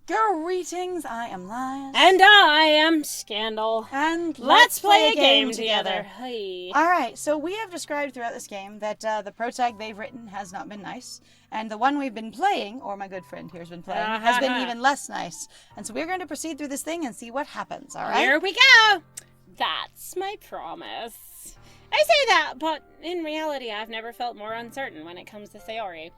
Greetings, I am Lias. And I am Scandal. And let's play a game together. Hey. Alright, so we have described throughout this game that the protag they've written has not been nice. And the one we've been playing, or my good friend here's been playing, has been even less nice. And so we're going to proceed through this thing and see what happens, alright? Here we go! That's my promise. I say that, but in reality I've never felt more uncertain when it comes to Sayori.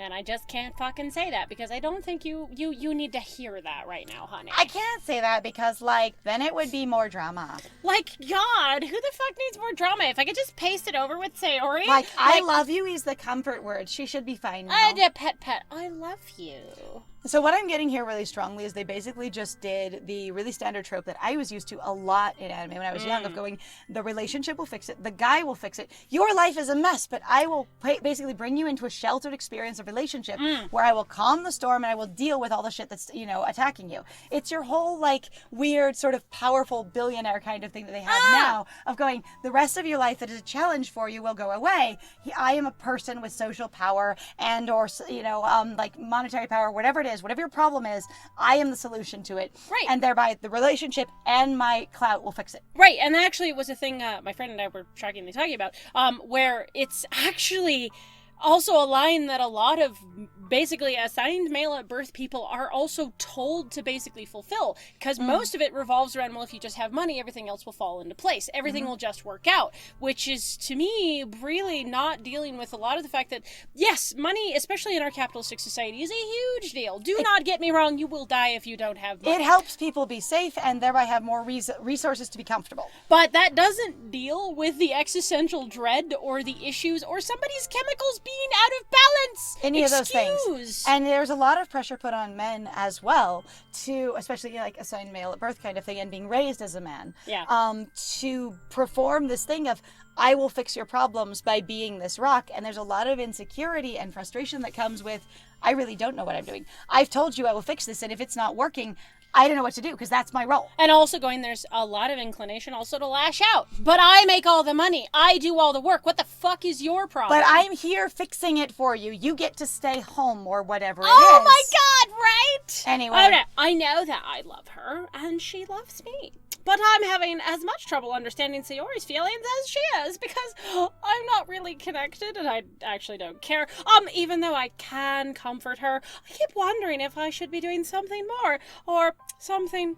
And I just can't fucking say that because I don't think you need to hear that right now, honey. I can't say that because, then it would be more drama. God, who the fuck needs more drama? If I could just paste it over with Sayori. I love you is the comfort word. She should be fine now. Pet, I love you. So what I'm getting here really strongly is they basically just did the really standard trope that I was used to a lot in anime when I was young of going, the relationship will fix it, the guy will fix it, your life is a mess, but I will basically bring you into a sheltered experience of relationship where I will calm the storm and I will deal with all the shit that's, attacking you. It's your whole, weird sort of powerful billionaire kind of thing that they have now of going, the rest of your life that is a challenge for you will go away. I am a person with social power and or, monetary power, whatever it is, whatever your problem is, I am the solution to it. Right. And thereby the relationship and my clout will fix it. Right. And actually it was a thing my friend and I were shockingly talking about, where it's actually also a line that a lot of basically assigned male at birth people are also told to basically fulfill, because most of it revolves around, well, if you just have money, everything else will fall into place. Everything will just work out, which is, to me, really not dealing with a lot of the fact that, yes, money, especially in our capitalistic society, is a huge deal. Do not get me wrong, you will die if you don't have money. It helps people be safe and thereby have more resources to be comfortable. But that doesn't deal with the existential dread or the issues or somebody's chemicals being out of balance. Any of those things. And there's a lot of pressure put on men as well to, especially assigned male at birth kind of thing and being raised as a man. Yeah. To perform this thing of, I will fix your problems by being this rock. And there's a lot of insecurity and frustration that comes with, I really don't know what I'm doing. I've told you I will fix this, and if it's not working, I don't know what to do, because that's my role. And also there's a lot of inclination also to lash out. But I make all the money. I do all the work. What the fuck is your problem? But I'm here fixing it for you. You get to stay home or whatever it is. Oh my God, right? Anyway. Okay, I know that I love her, and she loves me. But I'm having as much trouble understanding Sayori's feelings as she is, because I'm not really connected, and I actually don't care. Even though I can comfort her, I keep wondering if I should be doing something more, or something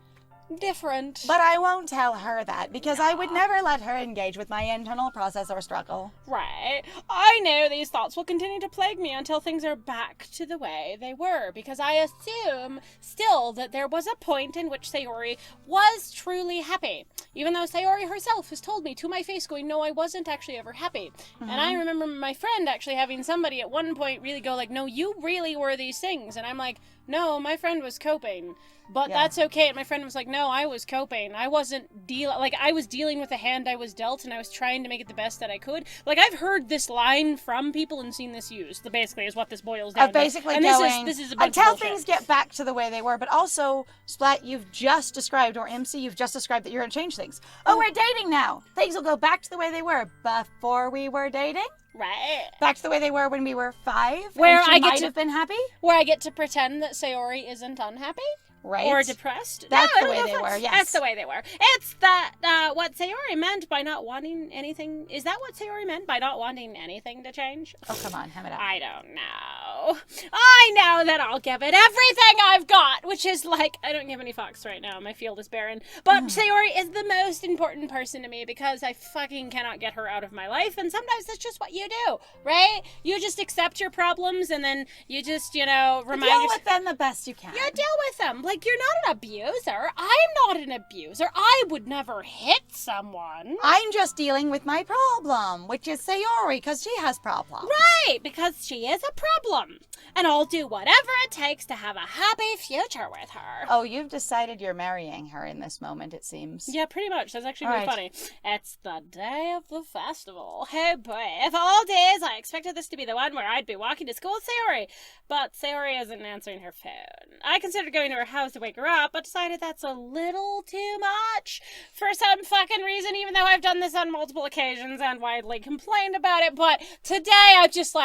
different. But I won't tell her that, because I would never let her engage with my internal process or struggle. Right. I know these thoughts will continue to plague me until things are back to the way they were, because I assume still that there was a point in which Sayori was truly happy, even though Sayori herself has told me to my face going, no, I wasn't actually ever happy. And I remember my friend actually having somebody at one point really go no, you really were these things. And I'm like, no, my friend was coping. But that's okay. And my friend was like, no, I was coping. I wasn't I was dealing with the hand I was dealt, and I was trying to make it the best that I could. I've heard this line from people and seen this used. Basically is what this boils down to. Basically and going, this is a bunch until of bullshit. things get back to the way they were. But also, Splat, you've just described, or MC, you've just described that you're going to change things. Oh, we're dating now. Things will go back to the way they were before we were dating. Right. Back to the way they were when we were 5. Where and she I get might to have been happy. Where I get to pretend that Sayori isn't unhappy. Right. Or depressed. That's no, the way they were, yes. That's the way they were. It's that, what Sayori meant by not wanting anything, is that what Sayori meant by not wanting anything to change? Oh, come on, hem it up. I don't know. I know that I'll give it everything I've got, which is I don't give any fucks right now. My field is barren. But Sayori is the most important person to me because I fucking cannot get her out of my life, and sometimes that's just what you do, right? You just accept your problems, and then you just, remind Deal with them the best you can. You deal with them. You're not an abuser. I'm not an abuser. I would never hit someone. I'm just dealing with my problem, which is Sayori, because she has problems. Right, because she is a problem. And I'll do whatever it takes to have a happy future with her. Oh, you've decided you're marrying her in this moment, it seems. Yeah, pretty much. That's actually really funny. It's the day of the festival. Oh boy, of all days, I expected this to be the one where I'd be walking to school with Sayori. But Sayori isn't answering her phone. I considered going to her house to wake her up, but decided that's a little too much for some fucking reason, even though I've done this on multiple occasions and widely complained about it. But today I'm just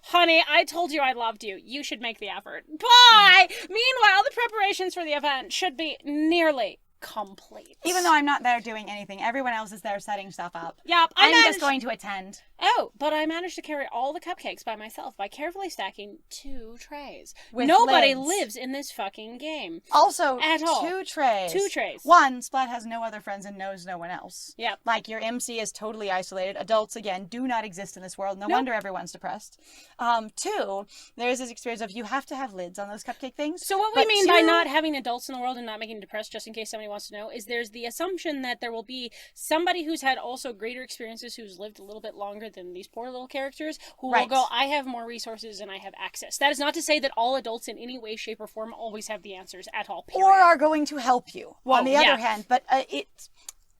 honey, I told you I loved you. You should make the effort. Bye! Meanwhile, the preparations for the event should be nearly complete. Even though I'm not there doing anything, everyone else is there setting stuff up. Yep, I'm just going to attend. Oh, but I managed to carry all the cupcakes by myself by carefully stacking 2 trays. With Nobody lids. lives in this fucking game. Also, At all. 2 trays. 2 trays. One, Splat has no other friends and knows no one else. Yep. Like, your MC is totally isolated. Adults, again, do not exist in this world. No wonder everyone's depressed. 2, there's this experience of you have to have lids on those cupcake things. So what we mean by not having adults in the world and not making them depressed, just in case somebody wants to know, is there's the assumption that there will be somebody who's had also greater experiences, who's lived a little bit longer than these poor little characters, who will go, I have more resources and I have access. That is not to say that all adults in any way, shape, or form always have the answers at all, period. Or are going to help you, on the other yeah. hand. But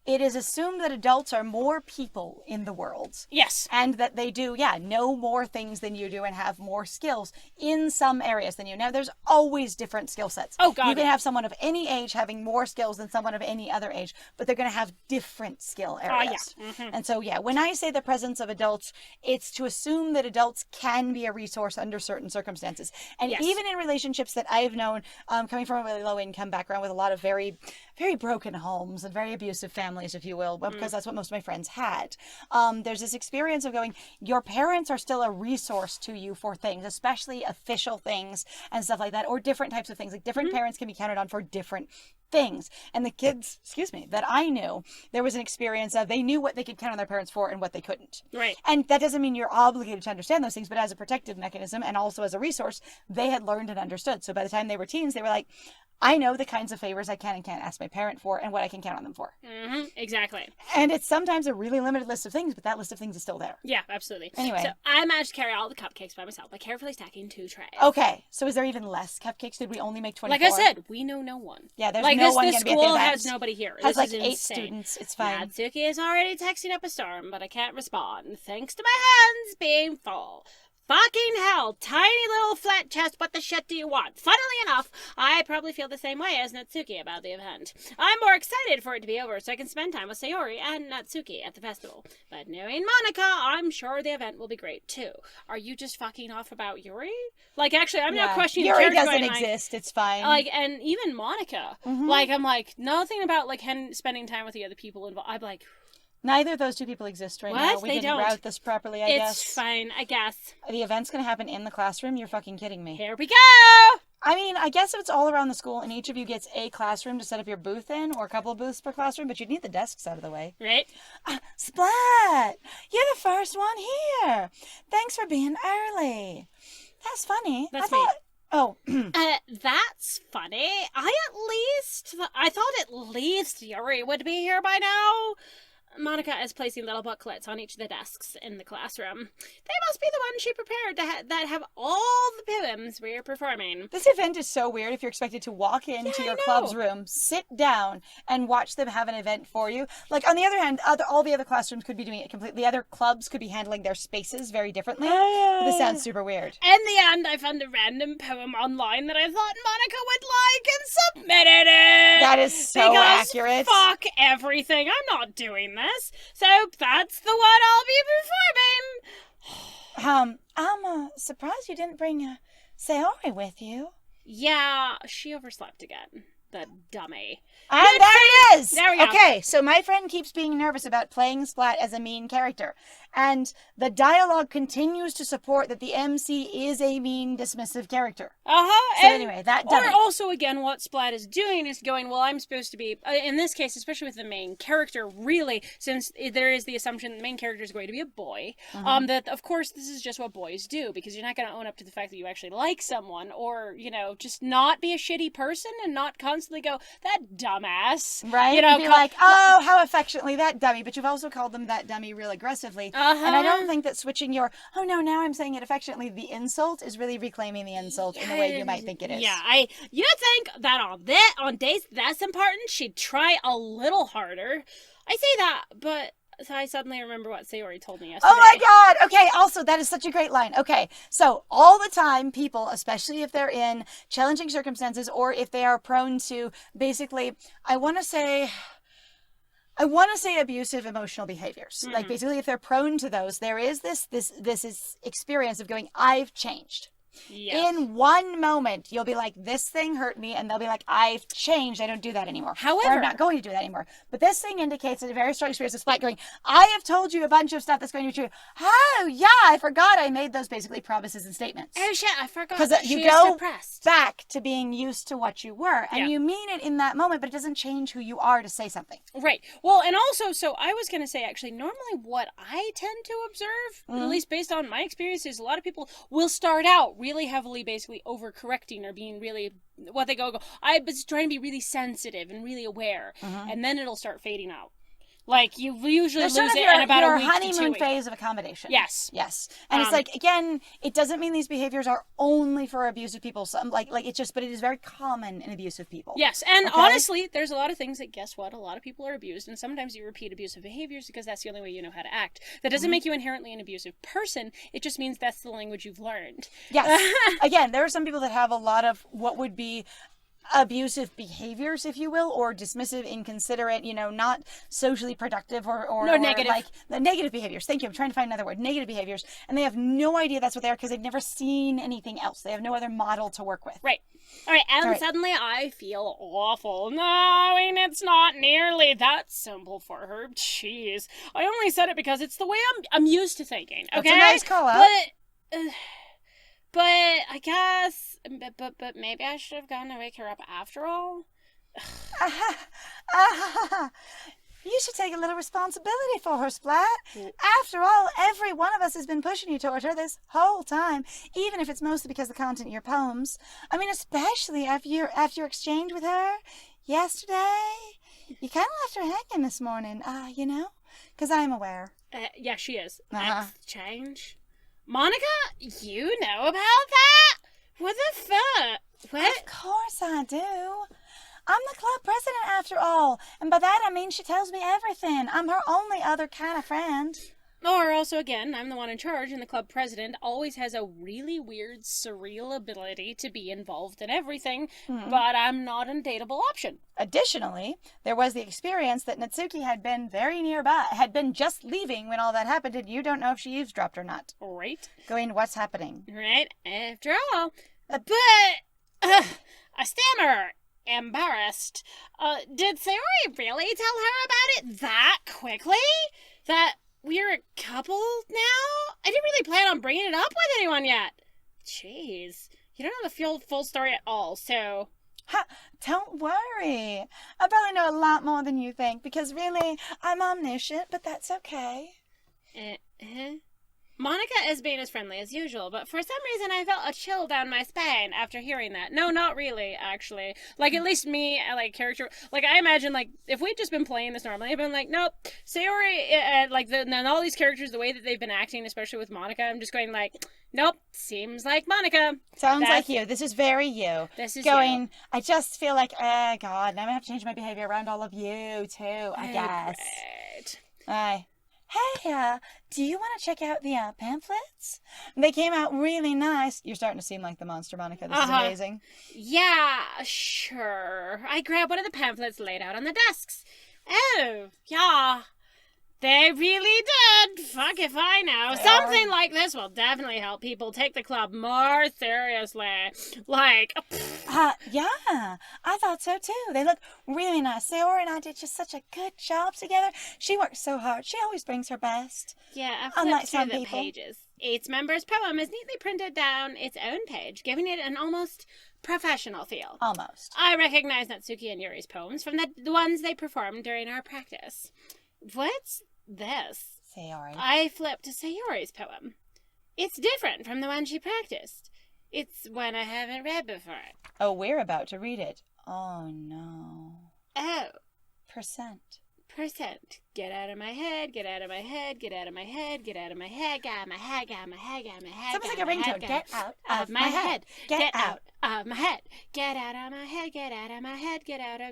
it is assumed that adults are more people in the world. Yes. And that they do, know more things than you do and have more skills in some areas than you. Now, there's always different skill sets. Oh, God. You can have someone of any age having more skills than someone of any other age, but they're going to have different skill areas. Oh, yeah. Mm-hmm. And so, when I say the presence of adults, it's to assume that adults can be a resource under certain circumstances. And even in relationships that I've known, coming from a really low-income background with a lot of very, very broken homes and very abusive families, if you will, because that's what most of my friends had. There's this experience of going, your parents are still a resource to you for things, especially official things and stuff like that, or different types of things. Like different parents can be counted on for different things. And the kids, that I knew, there was an experience of they knew what they could count on their parents for and what they couldn't. Right. And that doesn't mean you're obligated to understand those things, but as a protective mechanism and also as a resource, they had learned and understood. So by the time they were teens, they were like, I know the kinds of favors I can and can't ask my parent for and what I can count on them for. Mm-hmm. Exactly. And it's sometimes a really limited list of things, but that list of things is still there. Yeah, absolutely. Anyway. So I managed to carry all the cupcakes by myself by carefully stacking 2 trays. Okay. So is there even less cupcakes? Did we only make 24? Like I said, we know no one. Yeah, there's like no one this going to be at the school event. has nobody here. Has This like is 8 insane. students. It's fine. Natsuki is already texting up a storm, but I can't respond thanks to my hands being full. Fucking hell, tiny little flat chest, what the shit do you want? Funnily enough, I probably feel the same way as Natsuki about the event. I'm more excited for it to be over so I can spend time with Sayori and Natsuki at the festival. But knowing Monika, I'm sure the event will be great too. Are you just fucking off about Yuri? Like, actually, I'm not questioning Yuri character doesn't going, exist, it's fine. Like, and even Monika. Like, I'm like, nothing about, like, spending time with the other people involved. I'm like... Neither of those 2 people exist right now. We They didn't don't. route this properly, I guess. It's fine, I guess. The event's going to happen in the classroom? You're fucking kidding me. Here we go! I mean, I guess if it's all around the school and each of you gets a classroom to set up your booth in, or a couple of booths per classroom, but you'd need the desks out of the way. Right? Splat! You're the first one here! Thanks for being early. That's funny. That's me. Oh. That's funny. I thought at least Yuri would be here by now. Monika is placing little booklets on each of the desks in the classroom. They must be the ones she prepared that have all the poems we're performing. This event is so weird if you're expected to walk into your club's room, sit down, and watch them have an event for you. Like, on the other hand, all the other classrooms could be doing it completely. The other clubs could be handling their spaces very differently. This sounds super weird. In the end, I found a random poem online that I thought Monika would like and submitted it. That is so accurate. Fuck everything. I'm not doing this. So that's the one I'll be performing. I'm surprised you didn't bring Sayori with you. Yeah, she overslept again. The dummy. And there it is! There we go. Okay, so my friend keeps being nervous about playing Splat as a mean character. And the dialogue continues to support that the MC is a mean, dismissive character. Uh-huh. So anyway, that dummy. Or also, again, what Splat is doing is going, well, I'm supposed to be, in this case, especially with the main character, really, since there is the assumption the main character is going to be a boy, that, of course, this is just what boys do, because you're not going to own up to the fact that you actually like someone, or, just not be a shitty person and not constantly go, that dumbass. Right? Be like, oh, how affectionately, that dummy. But you've also called them that dummy real aggressively. And I don't think that switching your, oh no, now I'm saying it affectionately, the insult is really reclaiming the insult in the way you might think it is. Yeah, you think that on days that's important, she'd try a little harder. I say that, but I suddenly remember what Sayori told me yesterday. Oh my god! Okay, also, that is such a great line. Okay, so all the time, people, especially if they're in challenging circumstances or if they are prone to, basically, I want to say abusive emotional behaviors. Like, basically, if they're prone to those, there is this experience of going, I've changed. Yes. In one moment, you'll be like, this thing hurt me, and they'll be like, I've changed. I don't do that anymore. However, or I'm not going to do that anymore. But this thing indicates a very strong experience of Splat going, I have told you a bunch of stuff that's going to be true. Oh, yeah, I forgot I made those basically promises and statements. Oh, shit, I forgot. Because you go back to being used to what you were, and you mean it in that moment, but it doesn't change who you are to say something. Right. Well, and also, so I was going to say, actually, normally what I tend to observe, at least based on my experience, is a lot of people will start out really heavily basically overcorrecting or being really, what they go, I was trying to be really sensitive and really aware, and then it'll start fading out. Like, you usually lose it in about a week to 2 weeks. Your honeymoon phase of accommodation. Yes. Yes. And it's like, again, it doesn't mean these behaviors are only for abusive people. So, like it's just, but it is very common in abusive people. Yes. And honestly, there's a lot of things that, guess what? A lot of people are abused. And sometimes you repeat abusive behaviors because that's the only way you know how to act. That doesn't make you inherently an abusive person. It just means that's the language you've learned. Yes. Again, there are some people that have a lot of what would be abusive behaviors, if you will, or dismissive, inconsiderate, not socially productive or negative. Like the negative behaviors. Thank you. I'm trying to find another word. Negative behaviors. And they have no idea that's what they are because they've never seen anything else. They have no other model to work with. Right. All right. And suddenly I feel awful. Knowing it's not nearly that simple for her. Jeez. I only said it because it's the way I'm used to thinking. Okay. That's a nice call out. But I guess, but maybe I should have gone to wake her up after all. You should take a little responsibility for her, Splat. After all, every one of us has been pushing you toward her this whole time, even if it's mostly because of the content of your poems. I mean, especially after your exchange with her yesterday. You kind of left her hanging this morning, because I'm aware. Yeah, she is. Exchange? Monika, you know about that? What the fuck? What? Of course I do. I'm the club president after all, and by that I mean she tells me everything. I'm her only other kind of friend. Or also, again, I'm the one in charge, and the club president always has a really weird, surreal ability to be involved in everything, but I'm not an dateable option. Additionally, there was the experience that Natsuki had been very nearby, had been just leaving when all that happened, and you don't know if she eavesdropped or not. Right. Going, what's happening? Right, after all. But, I stammer. Embarrassed. Did Sayori really tell her about it that quickly? That we're a couple now? I didn't really plan on bringing it up with anyone yet. Jeez. You don't know the full story at all, so... Don't worry. I probably know a lot more than you think, because really, I'm omniscient, but that's okay. Monika is being as friendly as usual, but for some reason I felt a chill down my spine after hearing that. No, not really, actually. Like, at least me, like, character... Like, I imagine, like, if we'd just been playing this normally, I'd been like, nope, Sayori, and all these characters, the way that they've been acting, especially with Monika, I'm just going like, nope, seems like Monika. Sounds like you. This is very you. This is going, you. I just feel like, oh, God, now I'm going to have to change my behavior around all of you, too, I guess. Right. Aye. Hey, do you want to check out the pamphlets? They came out really nice. You're starting to seem like the monster, Monika. This is amazing. Yeah, sure. I grabbed one of the pamphlets laid out on the desks. Oh, yeah. They really did. Fuck if I know. Something like this will definitely help people take the club more seriously. Like, yeah, I thought so too. They look really nice. Sayori and I did just such a good job together. She works so hard. She always brings her best. Yeah, I've Unlike flipped some through the people. pages. Each member's poem is neatly printed down its own page, giving it an almost professional feel. Almost. I recognize Natsuki and Yuri's poems from the ones they performed during our practice. What's this? Sayori. I flipped to Sayori's poem. It's different from the one she practiced. It's one I haven't read before. Oh, we're about to read it. Oh, no. Oh. Percent. Get out of my head, get out of my head, get out of my head, get out of my head, get out of my head, get out of my head, get out of my head. Sounds like a ringtone. Get out of my head. Get out of my head. Get out of my head, get out of my head,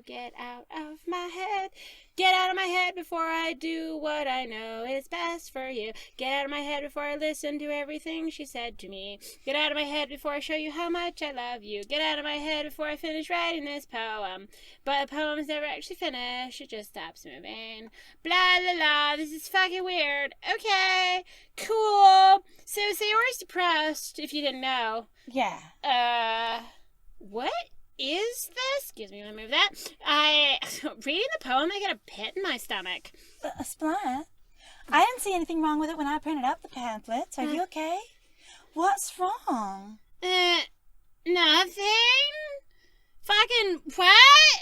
get out of my head. Get out of my head before I do what I know is best for you. Get out of my head before I listen to everything she said to me. Get out of my head before I show you how much I love you. Get out of my head before I finish writing this poem. But the poem's never actually finished, it just stops moving. Blah, la, la, this is fucking weird. Okay, cool. So Sayori's depressed, if you didn't know. Yeah. What is this? Excuse me, let me move that. Reading the poem, I get a pit in my stomach. Splat, I didn't see anything wrong with it when I printed up the pamphlets. Are you okay? What's wrong? Nothing? Fucking what?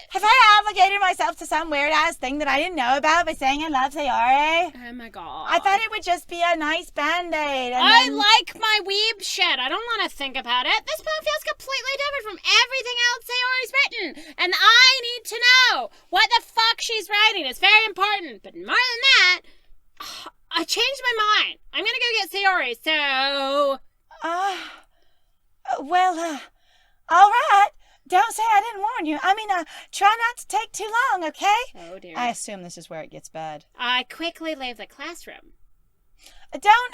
Have I obligated myself to some weird-ass thing that I didn't know about by saying I love Sayori? Oh my god. I thought it would just be a nice Band-Aid. I like my weeb shit. I don't want to think about it. This poem feels completely different from everything else Sayori's written. And I need to know what the fuck she's writing. It's very important. But more than that, I changed my mind. I'm gonna go get Sayori, so... all right. Don't say I didn't warn you. I mean, try not to take too long, okay? Oh, dear. I assume this is where it gets bad. I quickly leave the classroom. Don't,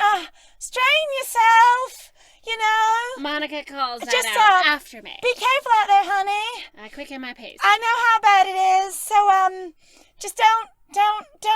strain yourself, you know. Monika calls that Just, out after me. Be careful out there, honey. I quicken my pace. I know how bad it is, so, just don't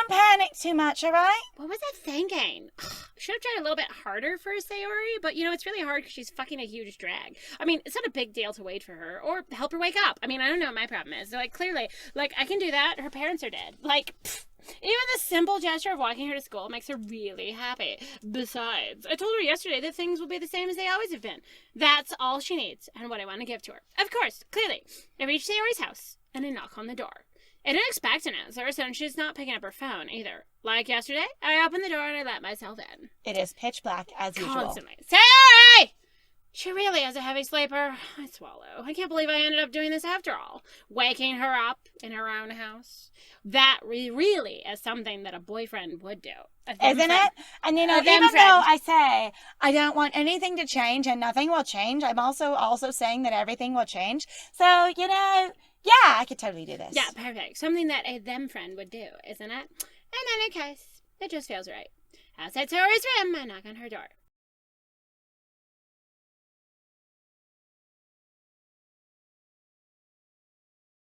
panic too much, all right? What was I thinking? Should have tried a little bit harder for Sayori, but it's really hard because she's fucking a huge drag. I mean, it's not a big deal to wait for her or help her wake up. I mean, I don't know what my problem is. So, clearly, I can do that. Her parents are dead. Even the simple gesture of walking her to school makes her really happy. Besides, I told her yesterday that things will be the same as they always have been. That's all she needs and what I want to give to her. Of course, clearly. I reach Sayori's house and I knock on the door. I didn't expect an answer, so she's not picking up her phone either. Like yesterday, I opened the door and I let myself in. It is pitch black as usual. Constantly. Sayori! She really is a heavy sleeper. I swallow. I can't believe I ended up doing this after all. Waking her up in her own house. That really is something that a boyfriend would do. Isn't it? And even though I say I don't want anything to change and nothing will change, I'm also saying that everything will change. So, yeah, I could totally do this. Yeah, perfect. Something that a them friend would do, isn't it? In any case, it just feels right. Outside Sayori's room, I knock on her door.